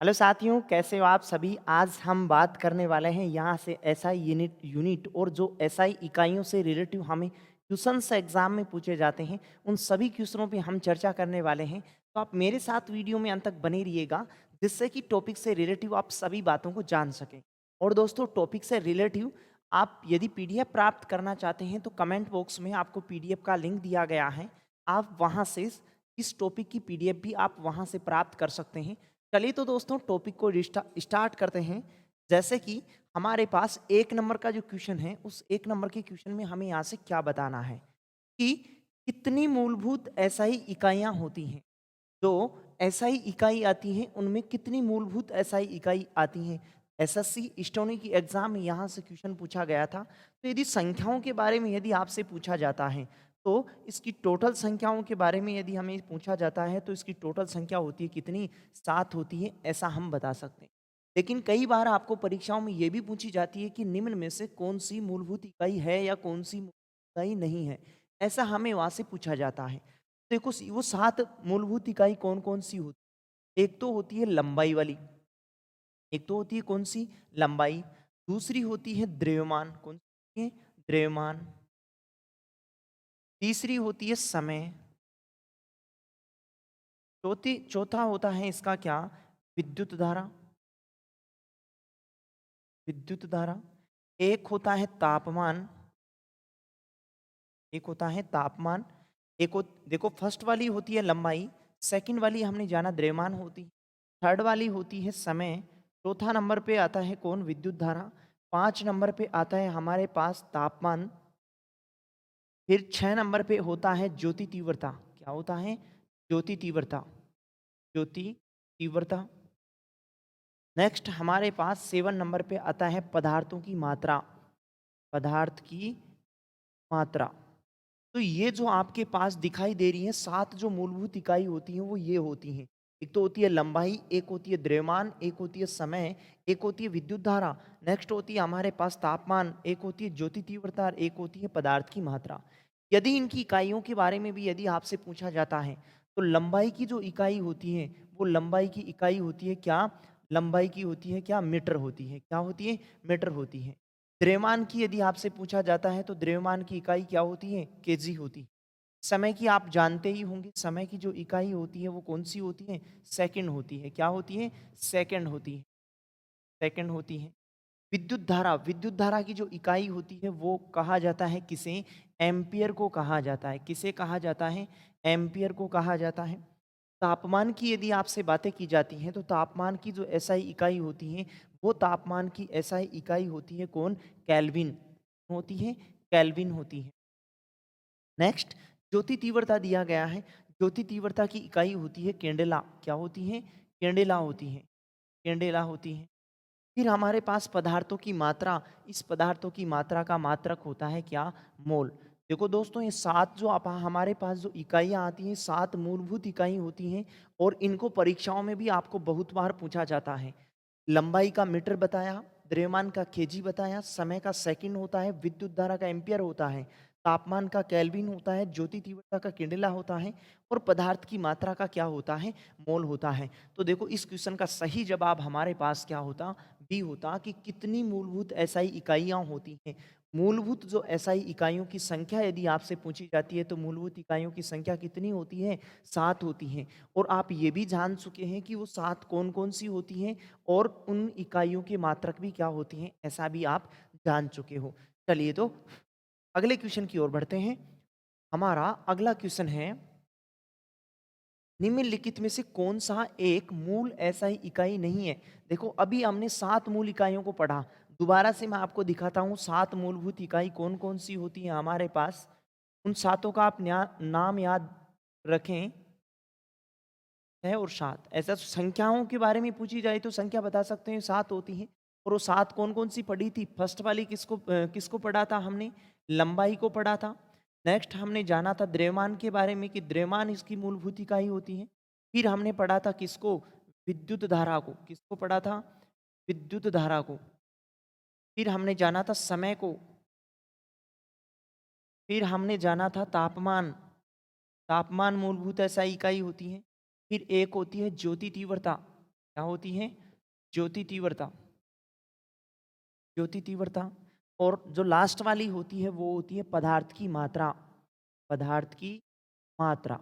Hello साथियों, कैसे हो आप सभी? आज हम बात करने वाले हैं यहाँ से एसआई यूनिट यूनिट और जो एसआई इकाइयों से रिलेटिव हमें क्वेश्चंस एग्जाम में पूछे जाते हैं, उन सभी क्वेश्चनों पे हम चर्चा करने वाले हैं। तो आप मेरे साथ वीडियो में अंत तक बने रहिएगा, जिससे कि टॉपिक से रिलेटिव आप सभी बातों को जान सकें। और दोस्तों, टॉपिक से रिलेटिव आप यदि पीडीएफ प्राप्त करना चाहते हैं तो कमेंट बॉक्स में आपको पीडीएफ का लिंक दिया गया है। आप वहाँ से इस टॉपिक की पीडीएफ भी आप वहाँ से प्राप्त कर सकते हैं। चलिए तो दोस्तों, टॉपिक को स्टार्ट करते हैं। जैसे कि हमारे पास एक नंबर का जो क्वेश्चन है, उस एक नंबर के क्वेश्चन में हमें यहाँ से क्या बताना है कि कितनी मूलभूत एसआई इकाइयाँ होती हैं। जो एसआई इकाई आती हैं उनमें कितनी मूलभूत एसआई इकाई आती हैं। एसएससी स्टोनी की एग्जाम में यहाँ से क्वेश्चन पूछा गया था। तो यदि संख्याओं के बारे में यदि आपसे पूछा जाता है, तो इसकी टोटल संख्याओं के बारे में यदि हमें पूछा जाता है तो इसकी टोटल संख्या होती है कितनी? 7 होती है, ऐसा हम बता सकते हैं। लेकिन कई बार आपको परीक्षाओं में ये भी पूछी जाती है कि निम्न में से कौन सी मूलभूत इकाई है या कौन सी इकाई नहीं है, ऐसा हमें वहाँ से पूछा जाता है। देखो, वो 7 मूलभूत इकाई कौन-कौन सी होती है? एक तो होती है लंबाई वाली, एक तो होती है कौन सी? लंबाई। दूसरी होती है द्रव्यमान, कौन सी है? द्रव्यमान। तीसरी होती है समय। चौथा होता है इसका क्या? विद्युत धारा। विद्युत धारा। एक होता है तापमान। एक होता है तापमान। देखो, फर्स्ट वाली होती है लंबाई, सेकंड वाली हमने जाना द्रव्यमान होती है, थर्ड वाली होती है समय, चौथा नंबर पे आता है कौन? विद्युत धारा। 5 नंबर पे आता है हमारे पास तापमान। फिर 6 नंबर पे होता है ज्योति तीव्रता। क्या होता है? ज्योति तीव्रता। ज्योति तीव्रता। नेक्स्ट हमारे पास 7 नंबर पे आता है पदार्थों की मात्रा। पदार्थ की मात्रा। तो ये जो आपके पास दिखाई दे रही है 7 जो मूलभूत इकाई होती हैं वो ये होती हैं। एक तो होती है लंबाई, एक होती है द्रव्यमान, एक होती है समय, एक होती है विद्युत धारा, नेक्स्ट होती है हमारे पास तापमान, एक होती है ज्योति तीव्रता और एक होती है पदार्थ की मात्रा। यदि इनकी इकाइयों के बारे में भी यदि आपसे पूछा जाता है, तो लंबाई की जो इकाई होती है, वो लंबाई की इकाई होती है क्या? लंबाई की होती है क्या? मीटर होती है। क्या होती है? मीटर होती है। द्रव्यमान की यदि आपसे पूछा जाता है तो द्रव्यमान की इकाई क्या होती है? केजी होती है। समय की आप जानते ही होंगे, समय की जो इकाई होती है वो कौन सी होती है? सेकंड होती है। क्या होती है? सेकंड होती है। सेकंड होती है। विद्युत धारा, विद्युत धारा की जो इकाई होती है वो कहा जाता है किसे? एम्पियर को कहा जाता है। किसे कहा जाता है? एम्पियर को कहा जाता है। तापमान की यदि आपसे बातें की जाती हैं तो तापमान की जो एसआई इकाई होती है, वो तापमान की एसआई इकाई होती है कौन? केल्विन होती है। केल्विन होती है। नेक्स्ट, ज्योति तीव्रता दिया गया है। ज्योति तीव्रता की इकाई होती है कैंडेला। क्या होती है? कैंडेला होती है। कैंडेला होती है। फिर हमारे पास पदार्थों की मात्रा, इस पदार्थों की मात्रा का मात्रक होता है क्या? मोल। देखो दोस्तों, ये 7 जो आप हमारे पास जो इकाइयाँ आती हैं, 7 मूलभूत इकाई होती हैं और इनको परीक्षाओं में भी आपको बहुत बार पूछा जाता है। लंबाई का मीटर बताया, द्रव्यमान का केजी बताया, समय का सेकंड होता है, विद्युत धारा का एम्पियर होता है, तापमान का केल्विन होता है, ज्योति तीव्रता का कैंडेला होता है और पदार्थ की मात्रा का क्या होता है? मोल होता है। तो देखो, इस क्वेश्चन का सही जवाब हमारे पास क्या होता? बी होता कि कितनी मूलभूत एसआई इकाइयाँ होती हैं। मूलभूत जो एसआई इकाइयों की संख्या यदि आपसे पूछी जाती है तो मूलभूत इकाइयों की संख्या कितनी होती है? 7 होती हैं। और आप ये भी जान चुके हैं कि वो 7 कौन-कौन सी होती हैं और उन इकाइयों के मात्रक भी क्या होती हैं, ऐसा भी आप जान चुके हो। चलिए तो अगले क्वेश्चन की ओर बढ़ते हैं। हमारा अगला क्वेश्चन है, निम्नलिखित में से कौन सा एक मूल एसआई इकाई नहीं है? देखो, अभी हमने 7 मूल इकाइयों को पढ़ा। दोबारा से मैं आपको दिखाता हूँ 7 मूलभूत इकाई कौन-कौन सी होती हैं हमारे पास। उन सातों का आप नाम याद रखें, 6 और 7। ऐसा संख्याओं के बारे में पूछी जाए तो संख्या बता सकते हैं 7 होती हैं। और वो 7 कौन-कौन सी पढ़ी थी? फर्स्ट वाली किसको पढ़ा था हमने? लंबाई को पढ़ा था। नेक्स्ट हमने जाना था द्रव्यमान के बारे में कि द्रव्यमान इसकी मूलभूत इकाई होती है। फिर हमने पढ़ा था किसको? विद्युत धारा को। किसको पढ़ा था? विद्युत धारा को। फिर हमने जाना था समय को। फिर हमने जाना था तापमान। तापमान मूलभूत एसआई इकाई होती है। फिर एक होती है ज्योति तीव्रता। क्या होती है? ज्योति तीव्रता, ज्योति तीव्रता। और जो लास्ट वाली होती है वो होती है पदार्थ की मात्रा, पदार्थ की मात्रा।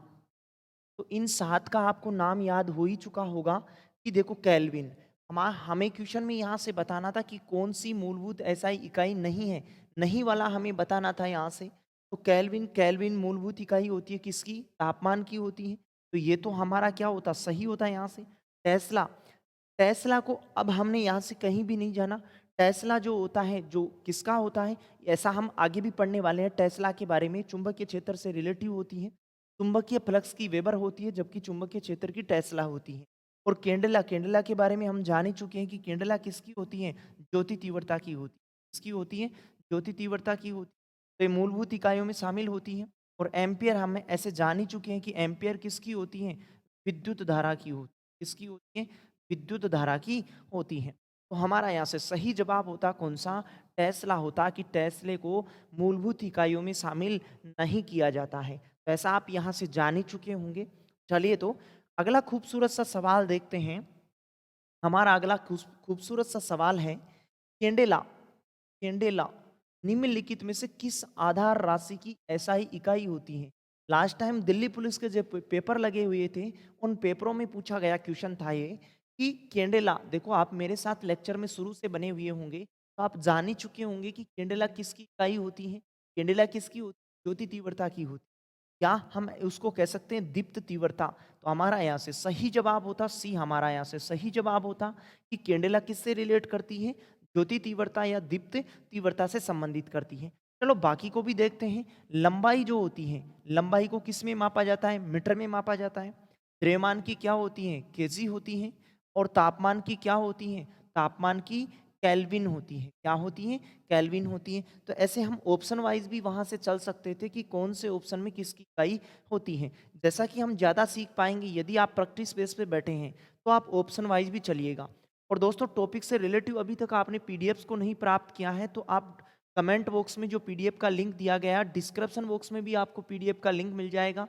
तो इन 7 का आपको नाम याद हो ही चुका होगा कि देखो केल्विन, हमें क्वेश्चन में यहाँ से बताना था कि कौन सी मूलभूत एसआई इकाई नहीं है, नहीं वाला हमें बताना था यहाँ से। तो केल्विन, केल्विन मूलभूत इकाई होती है किसकी? तापमान की होती है। तो ये तो हमारा क्या होता, सही होता है यहाँ से। टेस्ला, टेस्ला को अब हमने यहाँ से कहीं भी नहीं जाना। टेस्ला जो होता है, जो किसका होता है, ऐसा हम आगे भी पढ़ने वाले हैं टेस्ला के बारे में। चुंबकीय क्षेत्र से रिलेटिव होती है, चुंबकीय फ्लक्स की वेबर होती है, जबकि चुंबकीय क्षेत्र की टेस्ला होती है। और केंडला, केंडला के बारे में हम जान ही चुके हैं कि केंडला किसकी होती है? ज्योति तीव्रता की होती है। किसकी होती है? ज्योति तीव्रता की होती है। तो ये मूलभूत इकाइयों में शामिल होती है। और एम्पियर हम ऐसे जान ही चुके हैं कि एम्पियर किसकी होती है? विद्युत धारा की होती है। किसकी होती है? विद्युत धारा की होती है। तो हमारा यहाँ से सही जवाब होता कौन सा? टेस्ला होता, कि टेस्ले को मूलभूत इकाइयों में शामिल नहीं किया जाता है। तो ऐसा आप यहाँ से जान ही चुके होंगे। चलिए तो अगला खूबसूरत सा सवाल देखते हैं। हमारा अगला खूबसूरत सा सवाल है, केंडेला, केंडेला निम्नलिखित में से किस आधार राशि की एसआई इकाई होती है? लास्ट टाइम दिल्ली पुलिस के जो पेपर लगे हुए थे, उन पेपरों में पूछा गया क्वेश्चन था ये कि केंडेला, देखो आप मेरे साथ लेक्चर में शुरू से बने हुए होंगे तो आप जान ही चुके होंगे कि केंडेला किसकी इकाई होती है। केंडेला किसकी होती है? ज्योति तीव्रता की होती है। या हम उसको कह सकते हैं दीप्त तीव्रता। तो हमारा यहाँ से सही जवाब होता सी, हमारा यहाँ से सही जवाब होता कि केंडेला किससे रिलेट करती है? ज्योति तीव्रता या दीप्त तीव्रता से संबंधित करती है। चलो बाकी को भी देखते हैं। लंबाई जो होती है, लंबाई को किस में मापा जाता है? मीटर में मापा जाता है। द्रव्यमान की क्या होती है? केजी होती है। और तापमान की क्या होती है? तापमान की केल्विन होती है। क्या होती है? केल्विन होती है। तो ऐसे हम ऑप्शन वाइज भी वहां से चल सकते थे कि कौन से ऑप्शन में किसकी इकाई होती है। जैसा कि हम ज़्यादा सीख पाएंगे यदि आप प्रैक्टिस बेस पे बैठे हैं तो आप ऑप्शन वाइज भी चलिएगा। और दोस्तों टॉपिक से रिलेटिव अभी तक आपने पीडीएफ्स को नहीं प्राप्त किया है तो आप कमेंट बॉक्स में जो पीडीएफ का लिंक दिया गया है, डिस्क्रिप्शन बॉक्स में भी आपको पीडीएफ का लिंक मिल जाएगा।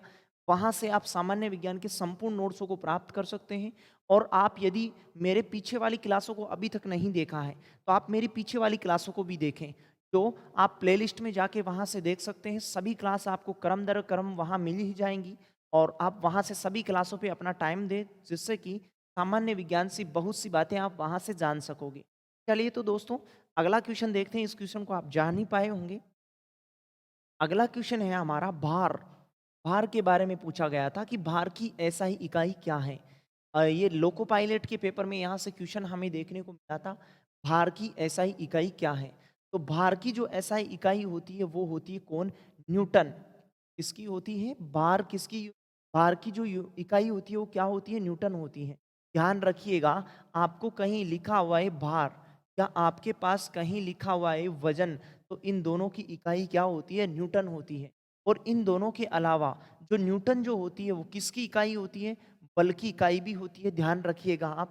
वहाँ से आप सामान्य विज्ञान के संपूर्ण नोट्सों को प्राप्त कर सकते हैं। और आप यदि मेरे पीछे वाली क्लासों को अभी तक नहीं देखा है तो आप मेरी पीछे वाली क्लासों को भी देखें। तो आप प्लेलिस्ट में जाके वहाँ से देख सकते हैं। सभी क्लास आपको क्रम दर क्रम वहाँ मिल ही जाएंगी और आप वहाँ से सभी क्लासों पे अपना टाइम दें, जिससे कि सामान्य विज्ञान से बहुत सी बातें आप वहाँ से जान सकोगे। चलिए तो दोस्तों अगला क्वेश्चन देखते हैं। इस क्वेश्चन को आप जान ही पाए होंगे। अगला क्वेश्चन है हमारा भार। भार के बारे में पूछा गया था कि भार की एसआई इकाई क्या है। ये लोको पायलट के पेपर में यहाँ से क्वेश्चन हमें देखने को मिला था। भार की एसआई इकाई क्या है? तो भार की जो एसआई इकाई होती है वो होती है कौन? न्यूटन। किसकी होती है? भार किसकी? भार की जो इकाई होती है वो क्या होती है? न्यूटन होती है। ध्यान रखिएगा, आपको कहीं लिखा हुआ है भार या आपके पास कहीं लिखा हुआ है वजन, तो इन दोनों की इकाई क्या होती है? न्यूटन होती है। और इन दोनों के अलावा जो न्यूटन जो होती है वो किसकी इकाई होती है? बल की इकाई भी होती है। ध्यान रखिएगा आप।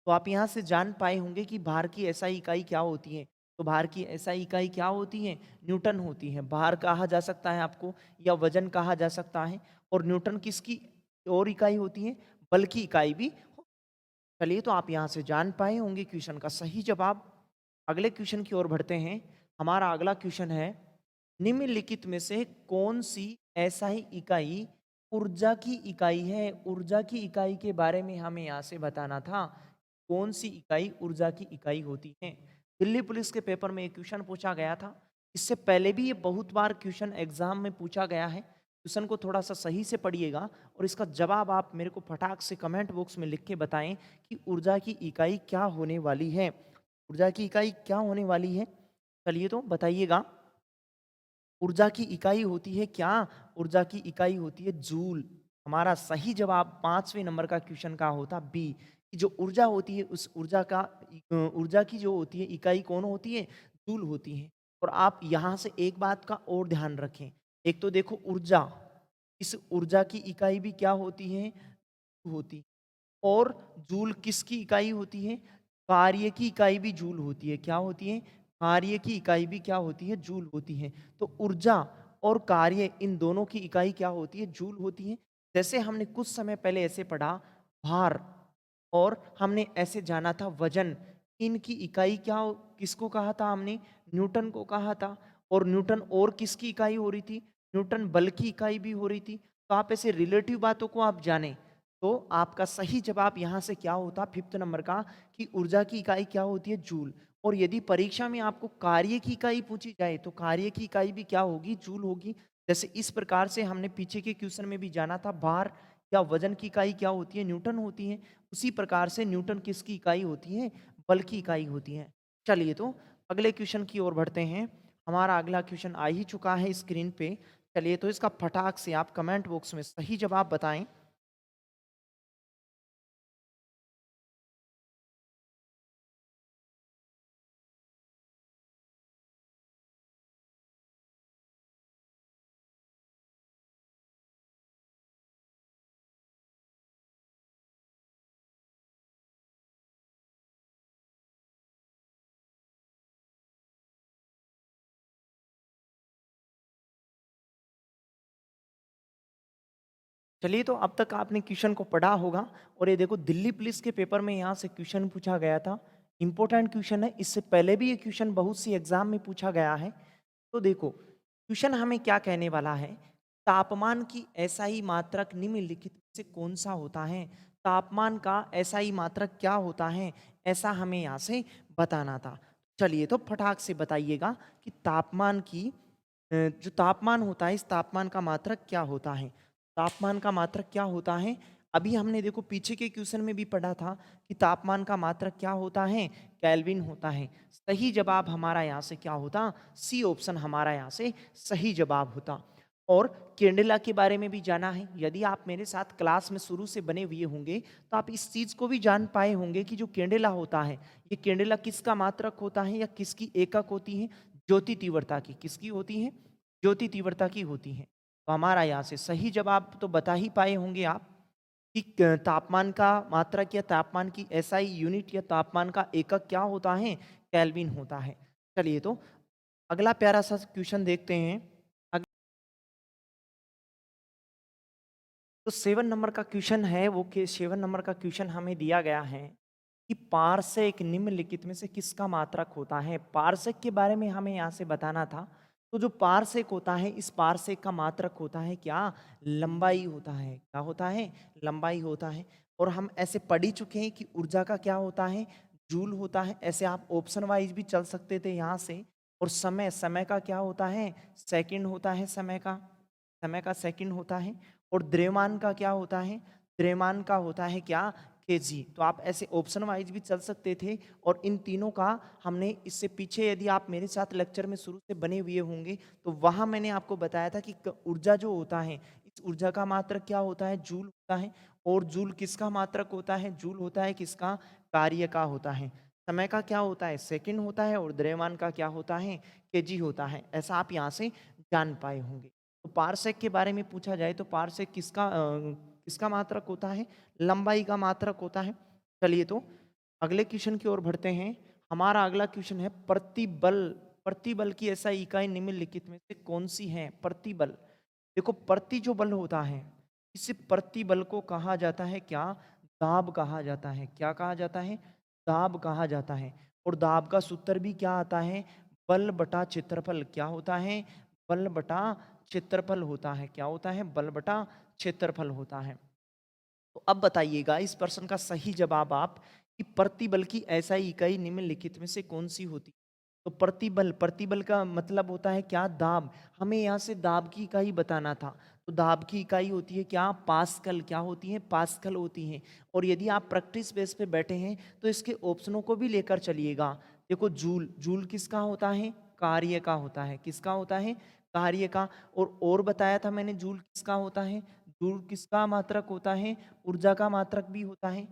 तो आप यहाँ से जान पाए होंगे कि भार की एसआई इकाई क्या होती है। तो भार की एसआई इकाई क्या होती है? न्यूटन होती है। भार कहा जा सकता है आपको या वजन कहा जा सकता है। और न्यूटन किसकी और इकाई होती है? बल की इकाई भी। चलिए तो आप यहाँ से जान पाए होंगे क्वेश्चन का सही जवाब। अगले क्वेश्चन की ओर बढ़ते हैं। हमारा अगला क्वेश्चन है, निम्नलिखित में से कौन सी एसआई इकाई ऊर्जा की इकाई है? ऊर्जा की इकाई के बारे में हमें यहाँ से बताना था। कौन सी इकाई ऊर्जा की इकाई होती है? दिल्ली पुलिस के पेपर में एक क्वेश्चन पूछा गया था। इससे पहले भी ये बहुत बार क्वेश्चन एग्जाम में पूछा गया है। क्वेश्चन को थोड़ा सा सही से पढ़िएगा और इसका जवाब आप मेरे को फटाक से कमेंट बॉक्स में लिख के बताएं कि ऊर्जा की इकाई क्या होने वाली है। ऊर्जा की इकाई क्या होने वाली है? चलिए तो बताइएगा। ऊर्जा की इकाई होती है क्या? ऊर्जा की इकाई होती है जूल। हमारा सही जवाब 5वें नंबर का क्वेश्चन का होता बी, कि जो ऊर्जा होती है उस ऊर्जा का ऊर्जा की जो होती है इकाई कौन होती है? जूल होती है। और आप यहाँ से एक बात का और ध्यान रखें। एक तो देखो ऊर्जा, इस ऊर्जा की इकाई भी क्या होती है? होती। और जूल किसकी इकाई होती है? कार्य की इकाई भी जूल होती है। क्या होती है? कार्य की इकाई भी क्या होती है? जूल होती है। तो ऊर्जा और कार्य इन दोनों की इकाई क्या होती है? जूल होती है। जैसे हमने कुछ समय पहले ऐसे पढ़ा भार और हमने ऐसे जाना था वजन, इनकी इकाई क्या किसको कहा था हमने, न्यूटन को कहा था। और न्यूटन और किसकी इकाई हो रही थी, न्यूटन बल की इकाई भी हो रही थी। तो आप ऐसे रिलेटिव बातों को आप जाने तो आपका सही जवाब यहाँ से क्या होता, फिफ्थ नंबर का, कि ऊर्जा की इकाई क्या होती है, जूल। और यदि परीक्षा में आपको कार्य की इकाई पूछी जाए तो कार्य की इकाई भी क्या होगी, जूल होगी। जैसे इस प्रकार से हमने पीछे के क्वेश्चन में भी जाना था, भार या वजन की इकाई क्या होती है, न्यूटन होती है। उसी प्रकार से न्यूटन किसकी इकाई होती है, बल की इकाई होती है। चलिए तो अगले क्वेश्चन की ओर बढ़ते हैं। हमारा अगला क्वेश्चन आ ही चुका है स्क्रीन पे। चलिए तो इसका फटाक से आप कमेंट बॉक्स में सही जवाब बताएं। चलिए तो अब तक आपने क्वेश्चन को पढ़ा होगा। और ये देखो दिल्ली पुलिस के पेपर में यहाँ से क्वेश्चन पूछा गया था, इंपॉर्टेंट क्वेश्चन है। इससे पहले भी ये क्वेश्चन बहुत सी एग्जाम में पूछा गया है। तो देखो क्वेश्चन हमें क्या कहने वाला है, तापमान की एसआई मात्रक निम्नलिखित में से कौन सा होता है। तापमान का एसआई मात्रक क्या होता है, ऐसा हमें यहाँ से बताना था। चलिए तो फटाक से बताइएगा कि तापमान की जो तापमान होता है, इस तापमान का मात्रक क्या होता है। तापमान का मात्रक क्या होता है, अभी हमने देखो पीछे के क्वेश्चन में भी पढ़ा था कि तापमान का मात्रक क्या होता है, केल्विन होता है। सही जवाब हमारा यहाँ से क्या होता, सी ऑप्शन हमारा यहाँ से सही जवाब होता। और कैंडेला के बारे में भी जाना है। यदि आप मेरे साथ क्लास में शुरू से बने हुए होंगे तो आप इस चीज को भी जान पाए होंगे कि जो कैंडेला होता है, ये कैंडेला किसका मात्रक होता है या किसकी एकक होती है, ज्योति तीव्रता की। किसकी होती है, ज्योति तीव्रता की होती है। तो हमारा यहाँ से सही जवाब तो बता ही पाए होंगे आप कि तापमान का मात्रक या तापमान की एसआई यूनिट या तापमान का एकक क्या होता है, केल्विन होता है। चलिए तो अगला प्यारा सा क्वेश्चन देखते हैं। तो 7 नंबर का क्वेश्चन है वो कि 7 नंबर का क्वेश्चन हमें दिया गया है कि पारसेक निम्नलिखित में से किसका मात्रक होता है। पारसेक के बारे में हमें यहाँ से बताना था। तो जो पारसेक होता है, इस पारसेक का मात्रक होता है क्या, लंबाई होता है। क्या होता है, लंबाई होता है। और हम ऐसे पढ़ ही चुके हैं कि ऊर्जा का क्या होता है, जूल होता है। ऐसे आप ऑप्शन वाइज भी चल सकते थे यहाँ से। और समय, समय का क्या होता है, सेकंड होता है। समय का, समय का सेकंड होता है। और द्रव्यमान का क्या होता है, द्रव्यमान का होता है क्या, केजी। तो आप ऐसे ऑप्शन वाइज भी चल सकते थे। और इन तीनों का हमने इससे पीछे, यदि आप मेरे साथ लेक्चर में शुरू से बने हुए होंगे तो वहां मैंने आपको बताया था कि ऊर्जा जो होता है, इस ऊर्जा का मात्रक क्या होता है, जूल होता है। और जूल किसका मात्रक होता है, जूल होता है किसका, कार्य का होता है। समय का क्या होता है, सेकंड होता है। और द्रव्यमान का क्या होता है, केजी होता है। ऐसा आप यहाँ से जान पाए होंगे। तो पारसेक के बारे में पूछा जाए तो पारसेक किसका मात्रक होता है, लंबाई का मात्रक होता है। चलिए तो अगले क्वेश्चन की ओर बढ़ते हैं। हमारा अगला क्वेश्चन है प्रतिबल। प्रतिबल की ऐसा इकाई निम्नलिखित में से कौन सी है, प्रतिबल। देखो प्रति जो बल होता है, इस प्रतिबल को कहा जाता है क्या, दाब कहा जाता है। क्या कहा जाता है, दाब कहा जाता है। और दाब का सूत्र भी क्या आता है, बल बटा क्षेत्रफल। क्या होता है, बल बटा क्षेत्रफल होता है। क्या होता है, बल बटा क्षेत्रफल होता है। तो अब बताइएगा इस प्रश्न का सही जवाब आप, कि प्रतिबल की ऐसा इकाई निम्नलिखित में से कौन सी होती। तो प्रतिबल, प्रतिबल का मतलब होता है क्या, दाब। हमें यहाँ से दाब की इकाई बताना था। तो दाब की इकाई होती है क्या, पास्कल। क्या होती है, पास्कल होती है। और यदि आप प्रैक्टिस बेस पे बैठे हैं तो इसके ऑप्शनों को भी लेकर चलिएगा। देखो जूल, जूल किसका होता है, कार्य का होता है। किसका होता है, कार्य का। और बताया था मैंने जूल किसका होता है, जूल किसका मात्रक होता है, ऊर्जा का मात्रक भी होता है।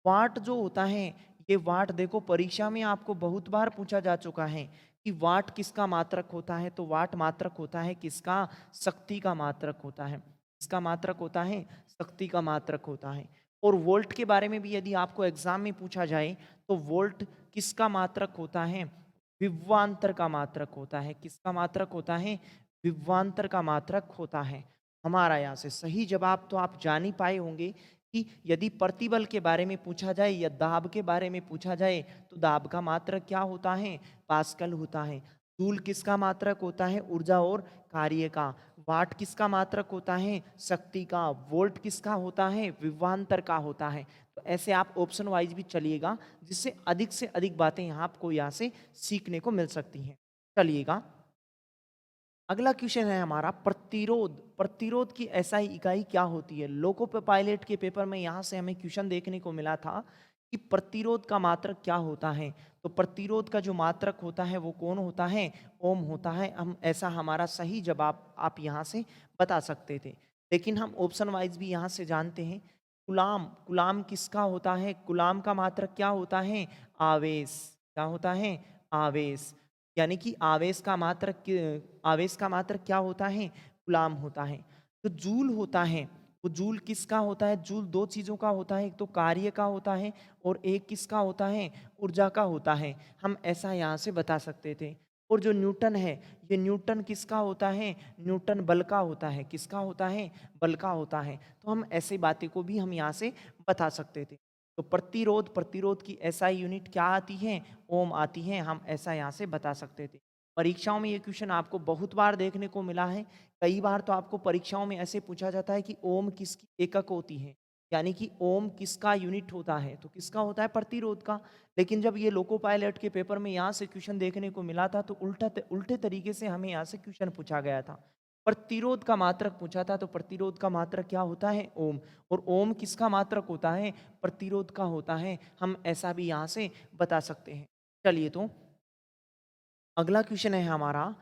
वाट जो होता है, ये वाट देखो परीक्षा में आपको बहुत बार पूछा जा चुका है कि वाट किसका मात्रक होता है। तो वाट मात्रक होता है किसका, शक्ति का मात्रक होता है। किसका मात्रक होता है, शक्ति का मात्रक होता है। और वोल्ट के बारे में भी यदि आपको एग्जाम में पूछा जाए तो वोल्ट किसका मात्रक होता है, विभवांतर का मात्रक होता है। किसका मात्रक होता है, विभवांतर का मात्रक होता है। हमारा यहाँ से सही जवाब तो आप जान ही पाए होंगे कि कि यदि प्रतिबल के बारे में पूछा जाए या दाब के बारे में पूछा जाए तो दाब का मात्रक क्या होता है? पास्कल होता है। जूल किसका मात्रक होता है? ऊर्जा और कार्य का। वाट किसका मात्रक होता है? शक्ति का। वोल्ट किसका होता है? विभवांतर का होता है। तो ऐसे आप ऑप्शन वाइज भी चलिएगा, जिससे अधिक से अधिक बातें यहाँ आपको यहाँ से सीखने को मिल सकती हैं। चलिएगा, अगला क्वेश्चन है हमारा प्रतिरोध। प्रतिरोध की एसआई इकाई क्या होती है? लोको पायलट के पेपर में यहाँ से हमें क्वेश्चन देखने को मिला था कि प्रतिरोध का मात्रक क्या होता है। तो प्रतिरोध का जो मात्रक होता है वो कौन होता है? ओम होता है। हम ऐसा हमारा सही जवाब आप यहाँ से बता सकते थे, लेकिन हम ऑप्शन वाइज भी यहाँ से जानते हैं। कुलाम, कुलाम किसका होता है? कुलाम का मात्रक क्या होता है? आवेश। क्या होता है? आवेश। यानी कि आवेश का मात्रक क्या होता है? कूलाम होता है। तो जूल होता है, वो जूल किसका होता है? जूल दो चीजों का होता है, एक तो कार्य का होता है और एक किसका होता है? ऊर्जा का होता है। हम ऐसा यहाँ से बता सकते थे। और जो न्यूटन है, ये न्यूटन किसका होता है? न्यूटन बल का होता है। किसका होता है? बल का होता है। तो हम ऐसी बातें को भी हम यहाँ से बता सकते थे। तो प्रतिरोध, प्रतिरोध की एसआई यूनिट क्या आती है? ओम आती है। हम ऐसा यहाँ से बता सकते थे। परीक्षाओं में ये क्वेश्चन आपको बहुत बार देखने को मिला है। कई बार तो आपको परीक्षाओं में ऐसे पूछा जाता है कि ओम किसकी एकक होती है, यानी कि ओम किसका यूनिट होता है? तो किसका होता है? प्रतिरोध का। लेकिन जब ये लोको पायलट के पेपर में यहाँ से क्वेश्चन देखने को मिला था तो उल्टे तरीके से हमें यहाँ से क्वेश्चन पूछा गया था। प्रतिरोध का मात्रक पूछा था, तो प्रतिरोध का मात्रक क्या होता है? ओम। और ओम किसका मात्रक होता है? प्रतिरोध का होता है। हम ऐसा भी यहाँ से बता सकते हैं। चलिए, तो अगला क्वेश्चन है हमारा,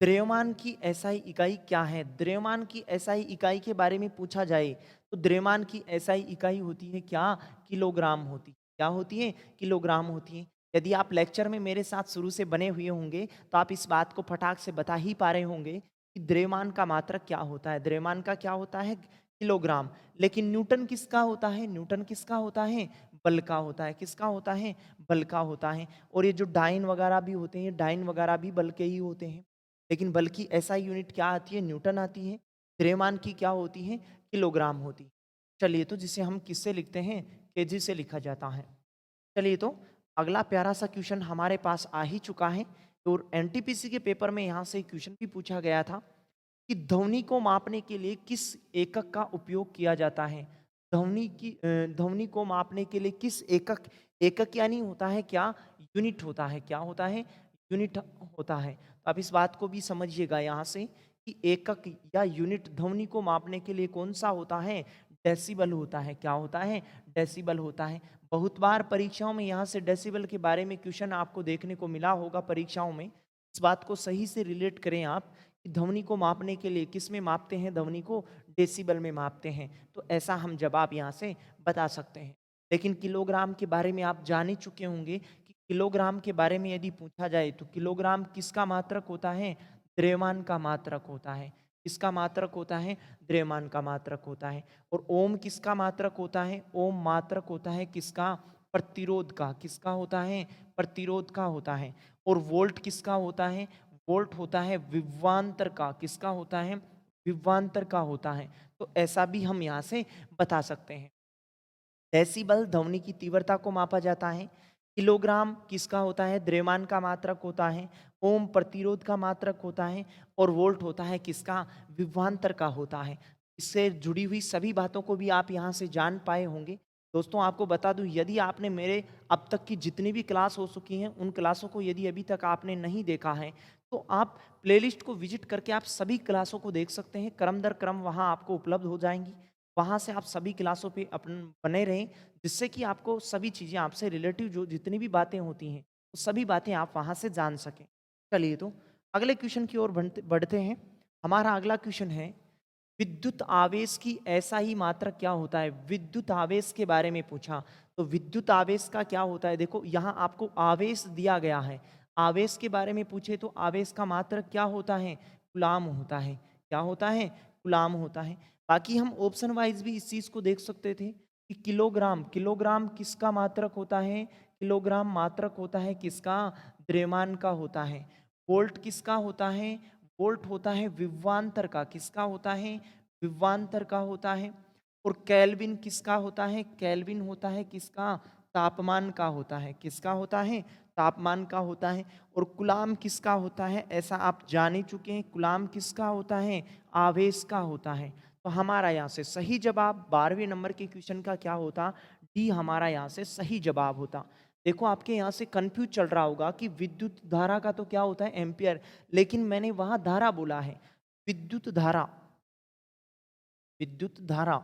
द्रव्यमान की एसआई इकाई क्या है? द्रव्यमान की एसआई इकाई के बारे में पूछा जाए तो द्रव्यमान की एसआई इकाई होती है क्या? किलोग्राम होती है। क्या होती है? किलोग्राम होती है। यदि आप लेक्चर में मेरे साथ शुरू से बने हुए होंगे तो आप इस बात को फटाक से बता ही पा रहे होंगे कि द्रव्यमान का मात्रक क्या होता है। द्रव्यमान का क्या होता है? किलोग्राम। लेकिन न्यूटन किसका होता है? न्यूटन किसका होता है? बल का होता है। किसका होता है? बल का होता है। और ये जो डाइन वगैरह भी होते हैं, डाइन वगैरह भी बल के ही होते हैं। लेकिन बल की ऐसा यूनिट क्या आती है? न्यूटन आती है। द्रव्यमान की क्या होती है? किलोग्राम होती है। चलिए, तो जिसे हम किससे लिखते हैं? केजी से लिखा जाता है। चलिए, तो अगला प्यारा सा क्वेश्चन हमारे पास आ ही चुका है। और एनटीपीसी के पेपर में यहाँ से क्वेश्चन भी पूछा गया था कि ध्वनि को मापने के लिए किस एकक का उपयोग किया जाता है? ध्वनि को मापने के लिए किस एकक, एकक यानी होता है क्या? यूनिट होता है। क्या होता है? यूनिट होता है। तो आप इस बात को भी समझिएगा यहाँ से कि एकक या यूनिट ध्वनि को मापने के लिए कौन सा होता है? डेसिबल होता है। क्या होता है? डेसिबल होता है। बहुत बार परीक्षाओं में यहाँ से डेसिबल के बारे में क्वेश्चन आपको देखने को मिला होगा परीक्षाओं में। इस बात को सही से रिलेट करें आप कि ध्वनि को मापने के लिए किस में मापते हैं? ध्वनि को डेसिबल में मापते हैं। तो ऐसा हम जवाब यहाँ से बता सकते हैं। लेकिन किलोग्राम के बारे में आप जान ही चुके होंगे कि किलोग्राम के बारे में यदि पूछा जाए तो किलोग्राम किसका मात्रक होता है? द्रव्यमान का मात्रक होता है। किसका मात्रक होता है? द्रव्यमान का मात्रक होता है। और ओम किसका मात्रक होता है? ओम मात्रक होता है किसका? प्रतिरोध का। किसका होता है? प्रतिरोध का होता है। और वोल्ट किसका होता है? वोल्ट होता है विभवांतर का। किसका होता है? विभवांतर का होता है। तो ऐसा भी हम यहाँ से बता सकते हैं। डेसिबल ध्वनि की तीव्रता को मापा जाता है। किलोग्राम किसका होता है? द्रव्यमान का मात्रक होता है। ओम प्रतिरोध का मात्रक होता है। और वोल्ट होता है किसका? विभवांतर का होता है। इससे जुड़ी हुई सभी बातों को भी आप यहाँ से जान पाए होंगे। दोस्तों, आपको बता दूं, यदि आपने मेरे अब तक की जितनी भी क्लास हो चुकी हैं उन क्लासों को यदि अभी तक आपने नहीं देखा है तो आप प्लेलिस्ट को विजिट करके आप सभी क्लासों को देख सकते हैं। क्रम दर क्रम वहाँ आपको उपलब्ध हो जाएंगी। वहाँ से आप सभी क्लासों पे अपन बने रहें, जिससे कि आपको सभी चीज़ें आपसे रिलेटिव जो जितनी भी बातें होती हैं वो सभी बातें आप वहाँ से जान सकें। चलिए, तो अगले क्वेश्चन की ओर बढ़ते हैं। हमारा अगला क्वेश्चन है, विद्युत आवेश की ऐसा ही मात्रक क्या होता है? विद्युत आवेश के बारे में पूछा तो विद्युत आवेश का क्या होता है? देखो, यहाँ आपको आवेश दिया गया है। आवेश के बारे में पूछे तो आवेश का मात्रक क्या होता है? कूलाम होता है। क्या होता है? कूलाम होता है। बाकी हम ऑप्शन वाइज भी इस चीज को देख सकते थे कि किलोग्राम, किलोग्राम किसका मात्रक होता है? किलोग्राम मात्रक होता है किसका? द्रव्यमान का होता है। वोल्ट किसका होता है? वोल्ट होता है विभवांतर का। किसका होता है? विभवांतर का होता है। और केल्विन किसका होता है? केल्विन होता है किसका? तापमान का होता है। किसका होता है? तापमान का होता है। और कूलाम किसका होता है? ऐसा आप जान ही चुके हैं। कूलाम किसका होता है? आवेश का होता है। तो हमारा यहाँ से सही जवाब 12वें नंबर के क्वेश्चन का क्या होता? डी हमारा यहाँ से सही जवाब होता। देखो आपके यहाँ से कंफ्यूज चल रहा होगा कि विद्युत धारा का तो क्या होता है? एम्पियर, लेकिन मैंने वहां धारा बोला है। विद्युत धारा, विद्युत धारा,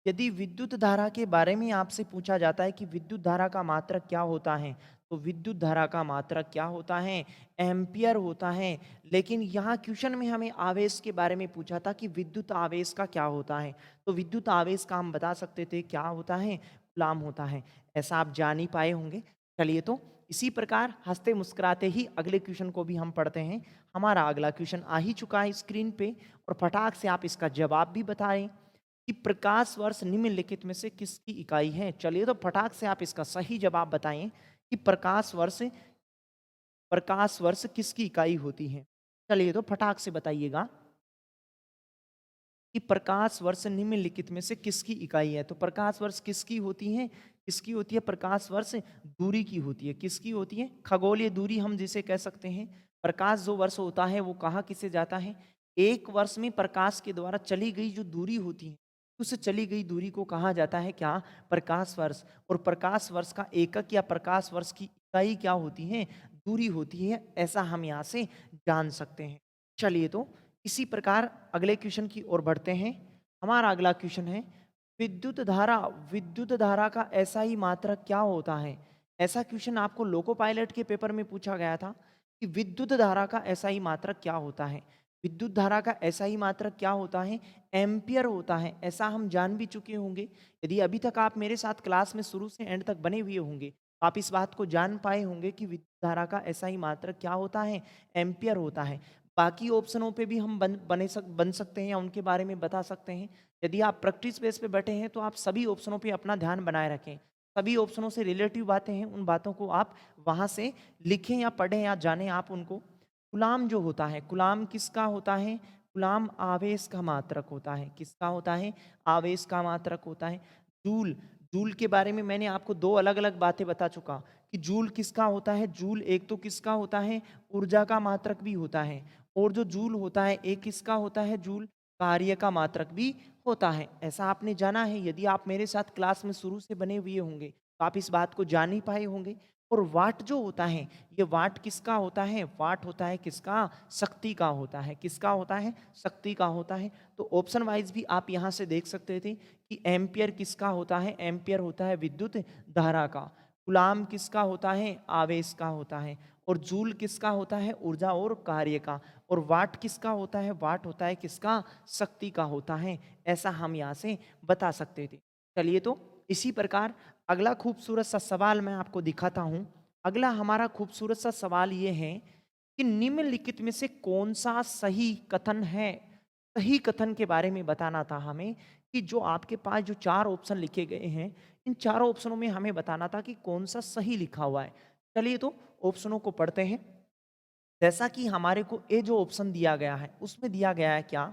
यदि विद्युत धारा के बारे में आपसे पूछा जाता है कि विद्युत धारा का मात्रक क्या होता है, तो विद्युत धारा का मात्रक क्या होता है? एम्पियर होता है। लेकिन यहाँ क्वेश्चन में हमें आवेश के बारे में पूछा था कि विद्युत आवेश का क्या होता है, तो विद्युत आवेश का हम बता सकते थे क्या होता है? कूलाम होता है। ऐसा आप जान ही पाए होंगे। चलिए तो इसी प्रकार हंसते मुस्कुराते ही अगले क्वेश्चन को भी हम पढ़ते हैं। हमारा अगला क्वेश्चन आ ही चुका है स्क्रीन पे, और फटाक से आप इसका जवाब भी बताएं कि प्रकाश वर्ष निम्नलिखित में से किसकी इकाई है? चलिए तो फटाक से आप इसका सही जवाब बताएं कि प्रकाश वर्ष किसकी इकाई होती है? चलिए तो फटाक से बताइएगा कि प्रकाश वर्ष निम्नलिखित में से किसकी इकाई है? तो प्रकाश वर्ष किसकी होती है? किसकी होती है? प्रकाश वर्ष दूरी की होती है। किसकी होती है? खगोलीय दूरी हम जिसे कह सकते हैं। प्रकाश जो वर्ष होता है वो कहाँ किसे जाता है? एक वर्ष में प्रकाश के द्वारा चली गई जो दूरी होती है, उस चली गई दूरी को कहा जाता है क्या? प्रकाश वर्ष। और प्रकाश वर्ष का एकक या प्रकाश वर्ष की इकाई क्या होती है? दूरी होती है। ऐसा हम यहाँ से जान सकते हैं। चलिए तो इसी प्रकार अगले क्वेश्चन की ओर बढ़ते हैं। हमारा अगला क्वेश्चन है विद्युत धारा, विद्युत धारा का एसआई मात्रक क्या होता है? ऐसा क्वेश्चन आपको लोको पायलट के पेपर में पूछा गया था कि विद्युत धारा का एसआई मात्रक क्या होता है? विद्युत धारा का एसआई मात्रक क्या होता है? एम्पियर होता है। ऐसा हम जान भी चुके होंगे। यदि अभी तक आप मेरे साथ क्लास में शुरू से एंड तक बने हुए होंगे, तो आप इस बात को जान पाए होंगे कि विद्युत धारा का एसआई मात्रक क्या होता है? एम्पियर होता है। बाकी ऑप्शनों पे भी हम बन सकते हैं या उनके बारे में बता सकते हैं। यदि आप प्रैक्टिस बेस पे बैठे हैं तो आप सभी ऑप्शनों पे अपना ध्यान बनाए रखें। सभी ऑप्शनों से रिलेटिव बातें हैं, उन बातों को आप वहाँ से लिखें या पढ़ें या जानें आप उनको। कूलाम जो होता है, कूलाम किसका होता है? कूलाम आवेश का मात्रक होता है। किसका होता है? आवेश का मात्रक होता है। जूल, जूल के बारे में मैंने आपको दो अलग अलग बातें बता चुका कि जूल किसका होता है। जूल एक तो किसका होता है? ऊर्जा का मात्रक भी होता है। और जो जूल होता है एक किसका होता है? जूल कार्य का मात्रक भी होता है। ऐसा आपने जाना है। यदि आप मेरे साथ क्लास में शुरू से बने हुए होंगे तो आप इस बात को जान ही पाए होंगे। और वाट जो होता है, ये वाट किसका होता है? वाट होता है किसका? शक्ति का होता है। किसका होता है? शक्ति का होता है। तो ऑप्शन वाइज भी आप यहाँ से देख सकते थे कि एम्पियर किसका होता है? एम्पियर होता है विद्युत धारा का। कूलाम किसका होता है? आवेश का होता है। और जूल किसका होता है? ऊर्जा और कार्य का। और वाट किसका होता है? वाट होता है किसका? शक्ति का होता है। ऐसा हम यहाँ से बता सकते थे। चलिए तो इसी प्रकार अगला खूबसूरत सा सवाल मैं आपको दिखाता हूं। अगला हमारा खूबसूरत सा सवाल ये है कि निम्नलिखित में से कौन सा सही कथन है? सही कथन के बारे में बताना था हमें कि जो आपके पास जो चार ऑप्शन लिखे गए हैं, इन चारों ऑप्शनों में हमें बताना था कि कौन सा सही लिखा हुआ है। चलिए तो ऑप्शनों को पढ़ते हैं। जैसा कि हमारे को ए जो ऑप्शन दिया गया है उसमें दिया गया है क्या?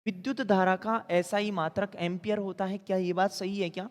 विद्युत धारा का एसआई मात्रक एम्पियर होता है। क्या ये बात सही है क्या?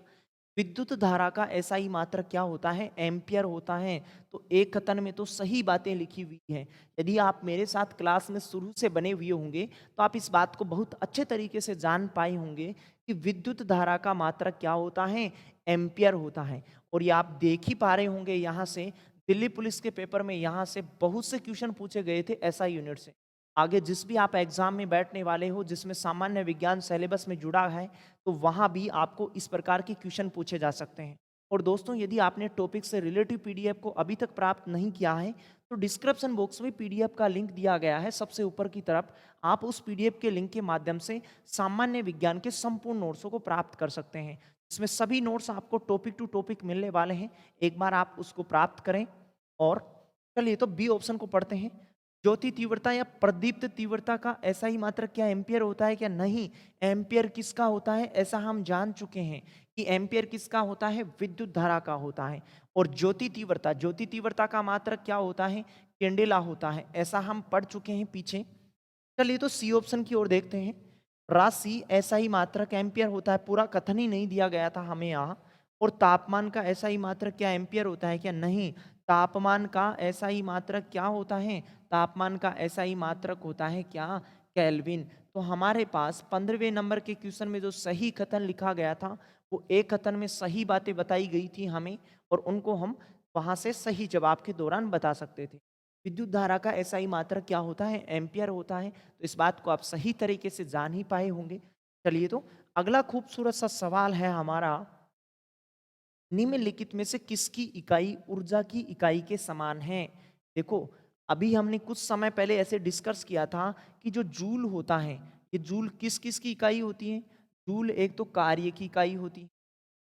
विद्युत धारा का एसआई मात्रक क्या होता है? एम्पियर होता है। तो एक कथन में तो सही बातें लिखी हुई हैं। यदि आप मेरे साथ क्लास में शुरू से बने हुए होंगे तो आप इस बात को बहुत अच्छे तरीके से जान पाए होंगे कि विद्युत धारा का मात्रक क्या होता है? एम्पियर होता है। और ये आप देख ही पा रहे होंगे यहाँ से दिल्ली पुलिस के पेपर में यहाँ से बहुत से क्वेश्चन पूछे गए थे एसआई यूनिट से। आगे जिस भी आप एग्जाम में बैठने वाले हो जिसमें सामान्य विज्ञान सिलेबस में जुड़ा है, तो वहाँ भी आपको इस प्रकार के क्वेश्चन पूछे जा सकते हैं। और दोस्तों यदि आपने टॉपिक से रिलेटिव पीडीएफ को अभी तक प्राप्त नहीं किया है तो डिस्क्रिप्शन बॉक्स में पीडीएफ का लिंक दिया गया है सबसे ऊपर की तरफ। आप उस पीडीएफ के लिंक के माध्यम से सामान्य विज्ञान के संपूर्ण नोट्सों को प्राप्त कर सकते हैं। इसमें सभी नोट्स आपको टॉपिक टू टॉपिक मिलने वाले हैं। एक बार आप उसको प्राप्त करें। और चलिए तो बी ऑप्शन को पढ़ते हैं। ज्योति तीव्रता या प्रदीप्त तीव्रता का ऐसा ही मात्रक क्या एम्पियर होता है क्या? नहीं। एम्पियर किसका होता है? ऐसा हम जान चुके हैं कि एम्पियर किसका होता है? विद्युत धारा का होता है। और ज्योति तीव्रता, ज्योति तीव्रता का मात्रक क्या होता है? कैंडेला होता है। ऐसा हम पढ़ चुके हैं पीछे। चलिए तो सी ऑप्शन की ओर देखते हैं। राशि ऐसा ही मात्रक एम्पियर होता है, पूरा कथन ही नहीं दिया गया था हमें यहाँ। और तापमान का ऐसा ही मात्रक क्या एम्पियर होता है क्या? नहीं। तापमान का ऐसा ही मात्रक क्या होता है? तापमान का ऐसा ही मात्रक होता है क्या? केल्विन। तो हमारे पास 15वें नंबर के क्वेश्चन में जो सही कथन लिखा गया था, वो एक कथन में सही बातें बताई गई थी हमें, और उनको हम वहां से सही जवाब के दौरान बता सकते थे। विद्युत धारा का ऐसा ही मात्रक क्या होता है? एम्पियर होता है। तो इस बात को आप सही तरीके से जान ही पाए होंगे। चलिए, तो अगला खूबसूरत सा सवाल है हमारा, निम्नलिखित में से किसकी इकाई ऊर्जा की इकाई के समान है? देखो, अभी हमने कुछ समय पहले ऐसे डिस्कस किया था कि जो जूल होता है, ये जूल किस किस की इकाई होती है? जूल एक तो कार्य की इकाई होती है,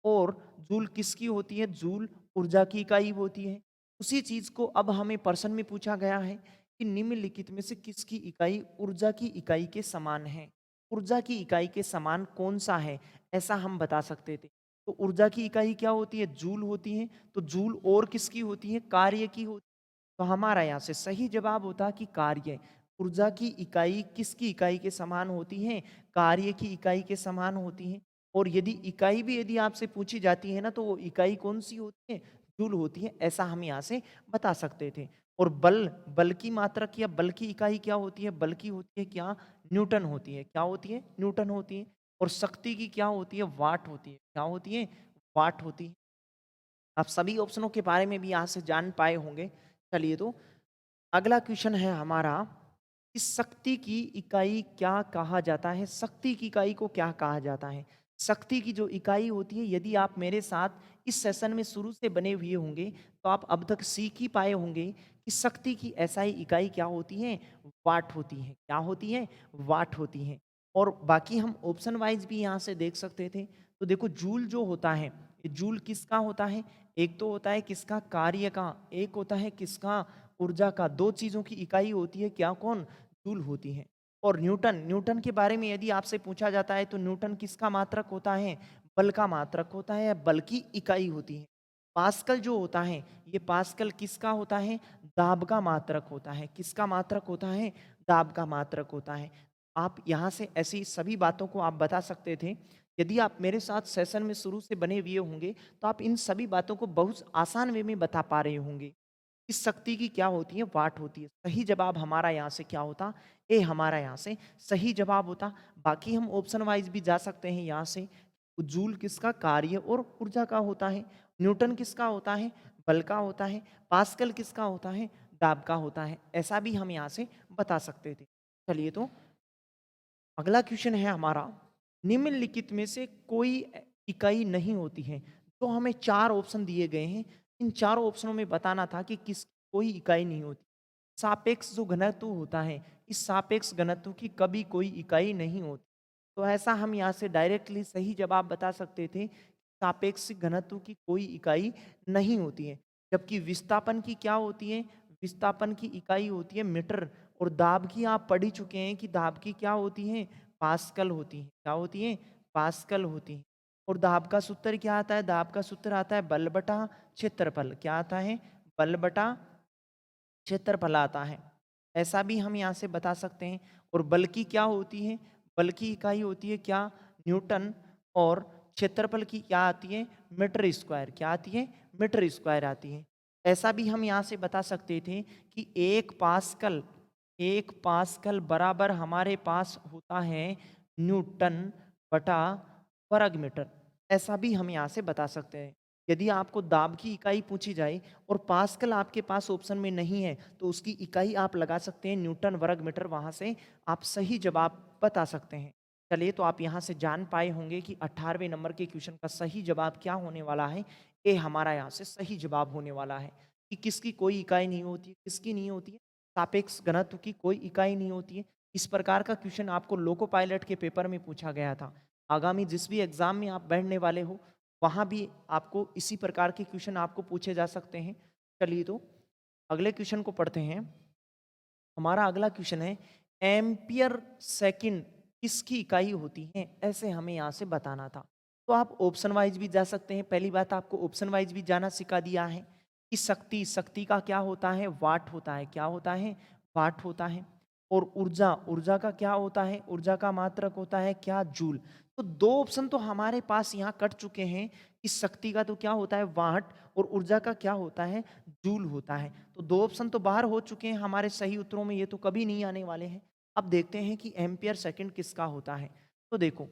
और जूल किसकी होती है? जूल ऊर्जा की इकाई होती है। उसी चीज को अब हमें प्रश्न में पूछा गया है कि निम्नलिखित में से किसकी इकाई ऊर्जा की इकाई के समान है? ऊर्जा की इकाई के समान कौन सा है, ऐसा हम बता सकते थे। तो ऊर्जा की इकाई क्या होती है? जूल होती है। तो जूल और किसकी होती है? कार्य की होती है। तो हमारा यहाँ से सही जवाब होता कि कार्य। ऊर्जा की इकाई किसकी इकाई के समान होती है? कार्य की इकाई के समान होती है। और यदि इकाई भी यदि आपसे पूछी जाती है ना, तो वो इकाई कौन सी होती है? जूल होती है। ऐसा हम यहाँ से बता सकते थे। और बल, बल की मात्रक या बल की इकाई क्या होती है? बल की होती है क्या? न्यूटन होती है। क्या होती है? न्यूटन होती है। और शक्ति की क्या होती है? वाट होती है। क्या होती है? वाट होती है। आप सभी ऑप्शनों के बारे में भी यहाँ से जान पाए होंगे। चलिए, तो अगला क्वेश्चन है हमारा, कि शक्ति की इकाई क्या कहा जाता है? शक्ति की इकाई को क्या कहा जाता है? शक्ति की जो इकाई होती है, यदि आप मेरे साथ इस सेशन में शुरू से बने हुए होंगे, तो आप अब तक सीख ही पाए होंगे कि शक्ति की ऐसा इकाई क्या होती है? वाट होती है। क्या होती है? वाट होती है। और बाकी हम ऑप्शन वाइज भी यहाँ से देख सकते थे। तो देखो, जूल जो होता है, ये जूल किसका होता है? एक तो होता है किसका? कार्य का। एक होता है किसका? ऊर्जा का। दो चीजों की इकाई होती है क्या? कौन? जूल होती है। और न्यूटन, न्यूटन के बारे में यदि आपसे पूछा जाता है, तो न्यूटन किसका मात्रक होता है? बल का मात्रक होता है, या बल की इकाई होती है। पास्कल जो होता है, ये पास्कल किसका होता है? दाब का मात्रक होता है। किसका मात्रक होता है? दाब का मात्रक होता है। आप यहाँ से ऐसी सभी बातों को आप बता सकते थे। यदि आप मेरे साथ सेशन में शुरू से बने हुए होंगे, तो आप इन सभी बातों को बहुत आसान वे में बता पा रहे होंगे। इस शक्ति की क्या होती है? वाट होती है। सही जवाब हमारा यहाँ से क्या होता? ए हमारा यहाँ से सही जवाब होता। बाकी हम ऑप्शन वाइज भी जा सकते हैं यहाँ से। जूल किसका? कार्य और ऊर्जा का होता है। न्यूटन किसका होता है? बल का होता है। पास्कल किसका होता है? दाब का होता है। ऐसा भी हम यहाँ से बता सकते थे। चलिए, तो अगला क्वेश्चन है हमारा, निम्नलिखित में से कोई इकाई नहीं होती है। तो हमें चार ऑप्शन दिए गए हैं। इन चारों ऑप्शनों में बताना था कि किस कोई इकाई नहीं होती। सापेक्ष जो घनत्व होता है, इस सापेक्ष घनत्व की कभी कोई इकाई नहीं होती। तो ऐसा हम यहाँ से डायरेक्टली सही जवाब बता सकते थे, सापेक्ष घनत्व की कोई इकाई नहीं होती है। जबकि विस्थापन की क्या होती है? विस्थापन की इकाई होती है मीटर। और दाब की आप पढ़ ही चुके हैं कि दाब की क्या होती है? पास्कल होती है। क्या होती है? पास्कल होती है। और दाब का सूत्र क्या आता है? दाब का सूत्र आता है बल बटा क्षेत्रफल। क्या आता है? बल बटा क्षेत्रफल आता है। ऐसा भी हम यहाँ से बता सकते हैं। और बल की क्या होती है? बल की इकाई होती है क्या? न्यूटन। और क्षेत्रफल की क्या आती है? Metre square. क्या आती है? मीटर स्क्वायर आती है। ऐसा भी हम यहाँ से बता सकते थे कि एक पास्कल बराबर हमारे पास होता है न्यूटन बटा वर्ग मीटर। ऐसा भी हम यहाँ से बता सकते हैं। यदि आपको दाब की इकाई पूछी जाए और पास्कल आपके पास ऑप्शन में नहीं है, तो उसकी इकाई आप लगा सकते हैं न्यूटन वर्ग मीटर। वहां से आप सही जवाब बता सकते हैं। चलिए, तो आप यहाँ से जान पाए होंगे कि 18वें नंबर के क्वेश्चन का सही जवाब क्या होने वाला है। ए हमारा यहाँ से सही जवाब होने वाला है कि किसकी कोई इकाई नहीं होती है। किसकी नहीं होती है? सापेक्ष घनत्व की कोई इकाई नहीं होती है। इस प्रकार का क्वेश्चन आपको लोको पायलट के पेपर में पूछा गया था। आगामी जिस भी एग्जाम में आप बैठने वाले हो, वहाँ भी आपको इसी प्रकार के क्वेश्चन आपको पूछे जा सकते हैं। चलिए, तो अगले क्वेश्चन को पढ़ते हैं। हमारा अगला क्वेश्चन है, एम्पियर सेकंड किसकी इकाई होती है? ऐसे हमें यहाँ से बताना था। तो आप ऑप्शन वाइज भी जा सकते हैं। पहली बात, आपको ऑप्शन वाइज भी जाना सिखा दिया है कि शक्ति, शक्ति का क्या होता है? वाट होता है। क्या होता है? वाट होता है। और ऊर्जा, ऊर्जा का क्या होता है, ऊर्जा का मात्रक होता है क्या, जूल। तो दो ऑप्शन तो हमारे पास यहाँ कट चुके हैं कि शक्ति का तो क्या होता है वाट और ऊर्जा का क्या होता है जूल होता है। तो दो ऑप्शन तो बाहर हो चुके हैं हमारे सही उत्तरों में, ये तो कभी नहीं आने वाले हैं। अब देखते हैं कि एम्पियर सेकंड किसका होता है। तो देखो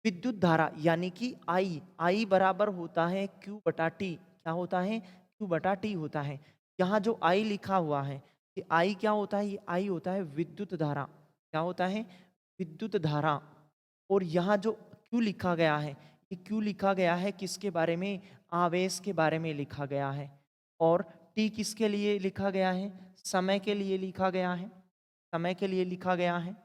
विद्युत धारा यानी कि आई बराबर होता है क्यू बटा टी, क्या होता है क्यू बटा टी होता है। यहाँ जो आई लिखा हुआ है ये आई क्या होता है, ये आई होता है विद्युत धारा, क्या होता है विद्युत धारा। और यहाँ जो क्यू लिखा गया है ये क्यू लिखा गया है किसके बारे में, आवेश के बारे में लिखा गया है। और टी किसके लिए लिखा गया है, समय के लिए लिखा गया है, समय के लिए लिखा गया है।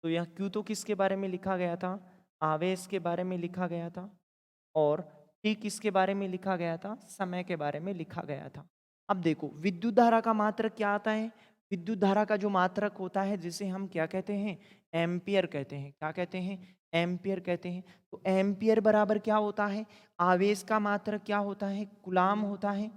तो यह क्यू तो किसके बारे में लिखा गया था, आवेश के बारे में लिखा गया था। और टी किसके बारे में लिखा गया था, समय के बारे में लिखा गया था। अब देखो विद्युत धारा का मात्रक क्या आता है, विद्युत धारा का जो मात्रक होता है जिसे हम क्या कहते हैं, एम्पियर कहते हैं, क्या कहते हैं, एम्पियर कहते हैं। तो एम्पियर बराबर क्या होता है, आवेश का मात्रक क्या होता है, कुलाम होता है,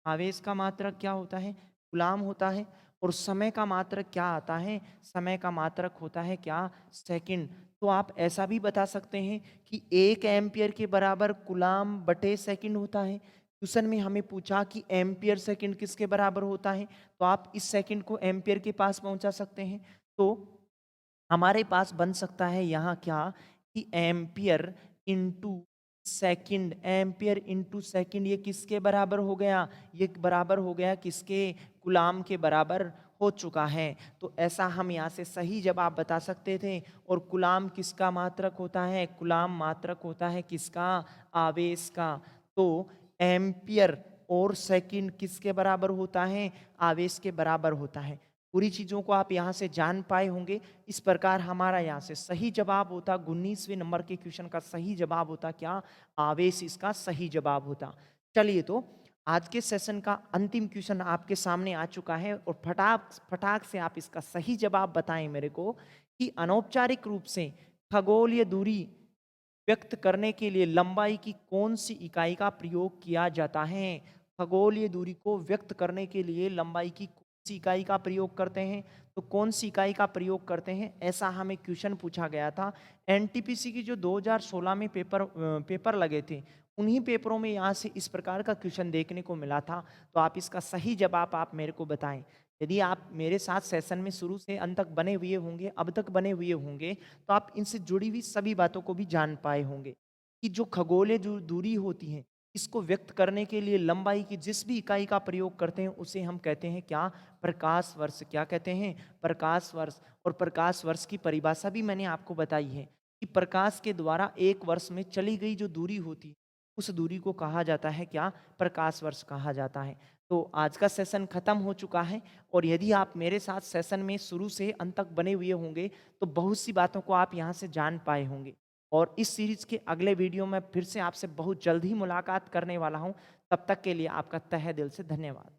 आवेश का मात्रक क्या होता है, गुलाम होता है। और समय का मात्रक क्या आता है, समय का मात्रक होता है क्या, सेकंड। तो आप ऐसा भी बता सकते हैं कि 1 एम्पियर के बराबर गुलाम बटे सेकंड होता है। क्वेश्चन में हमें पूछा कि एम्पियर सेकंड किसके बराबर होता है, तो आप इस सेकंड को एम्पियर के पास पहुंचा सकते हैं। तो हमारे पास बन सकता है यहाँ क्या कि ampere into second, ampere into second ये किसके बराबर हो गया, ये बराबर हो गया किसके, गुलाम के बराबर हो चुका है। तो ऐसा हम यहाँ से सही जवाब बता सकते थे। और गुलाम किसका मात्रक होता है, गुलाम मात्रक होता है किसका, आवेश का। तो एम्पियर और सेकंड किसके बराबर होता है, आवेश के बराबर होता है। पूरी चीज़ों को आप यहाँ से जान पाए होंगे। इस प्रकार हमारा यहाँ से सही जवाब होता 19वें नंबर के क्वेश्चन का सही जवाब होता क्या, आवेश इसका सही जवाब होता। चलिए तो आज के सेशन का अंतिम क्वेश्चन आपके सामने आ चुका है और फटाक फटाक से आप इसका सही जवाब बताएं मेरे को कि अनौपचारिक रूप से खगोलीय दूरी व्यक्त करने के लिए लंबाई की कौन सी इकाई का प्रयोग किया जाता है। खगोलीय दूरी को व्यक्त करने के लिए लंबाई की कौन सी इकाई का प्रयोग करते हैं, तो कौन सी इकाई का प्रयोग करते हैं, ऐसा हमें क्वेश्चन पूछा गया था। एनटीपीसी की जो 2016 में पेपर लगे थे उन्हीं पेपरों में यहाँ से इस प्रकार का क्वेश्चन देखने को मिला था। तो आप इसका सही जवाब आप मेरे को बताएं। यदि आप मेरे साथ सेशन में शुरू से अंत तक बने हुए होंगे, अब तक बने हुए होंगे, तो आप इनसे जुड़ी हुई सभी बातों को भी जान पाए होंगे कि जो खगोलीय जो दूरी होती है इसको व्यक्त करने के लिए लंबाई की जिस भी इकाई का प्रयोग करते हैं उसे हम कहते हैं क्या, प्रकाश वर्ष, क्या कहते हैं, प्रकाश वर्ष। और प्रकाश वर्ष की परिभाषा भी मैंने आपको बताई है कि प्रकाश के द्वारा एक वर्ष में चली गई जो दूरी होती उस दूरी को कहा जाता है क्या, प्रकाश वर्ष कहा जाता है। तो आज का सेशन खत्म हो चुका है। और यदि आप मेरे साथ सेशन में शुरू से अंत तक बने हुए होंगे तो बहुत सी बातों को आप यहाँ से जान पाए होंगे। और इस सीरीज के अगले वीडियो में फिर से आपसे बहुत जल्द ही मुलाकात करने वाला हूँ। तब तक के लिए आपका तहे दिल से धन्यवाद।